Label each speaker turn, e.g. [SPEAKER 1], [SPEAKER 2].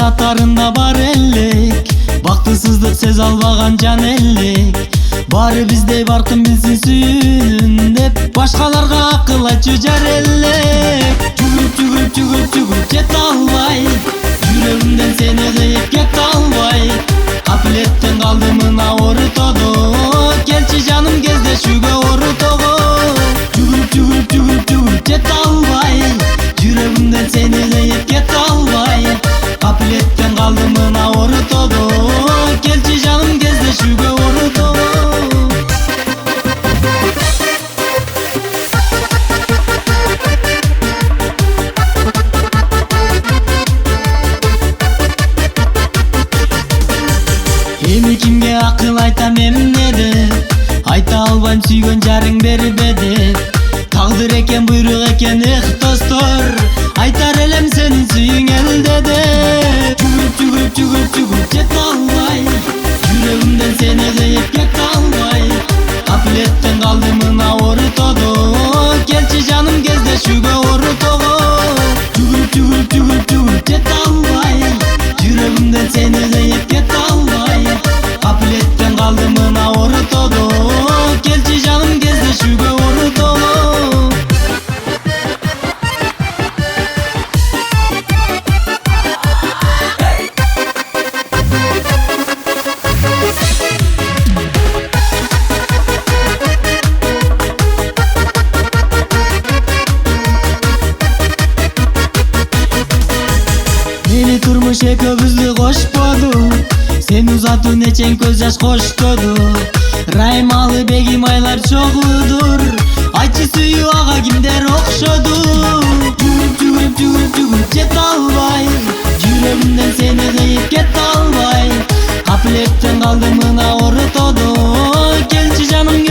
[SPEAKER 1] катарында бар элек, бактысыздык сөз албаган жан элек. Баары биздей баркын билсин сүйүүн деп, башкаларга акыл айтчу жар элек. Жүгүрүп жете албай, жүрөгүмдөн сени кыйып кете албай, капилеттен калдым мына орутоодо, келчи жаным кездешүүгө орутоого. Жүгүрүп жете албай, жүрөгүмдөн сени кыйып кете албай, капилеттен калдым мына орутоодо, келчи жаным кездешүүгө орутоого. Эми кимге акыл айтам эмне деп, айта албайм сүйгөн жарың бербе деп. Тагдыр экен, буйрук экен, эх достор, айтар элем сенин сүйүң элде деп. Жүгүрүп жете албай, жүрөгүмдөн сени кыйып кете албай, капилеттен калдым мына орутоодо, келчи жаным кездешүүгө орутоого. Жүгүрүп жете албай, жүрөгүмдөн сени кыйып кете албай, капилеттен калдым мына орутоодо, келчи жаным кездешүүгө орутоого. Мени турмуш экөөбүздү кошподу, сени узатуу нечең көз жаш коштоду. Раймалы бегим айлар чогудур, айтчы сүйүү ага кимдер окшоду. Жүгүрүп жете албай, жүрөгүмдөн сени кыйып кете албай, капилеттен калдым мына орутоодо, келчи жаным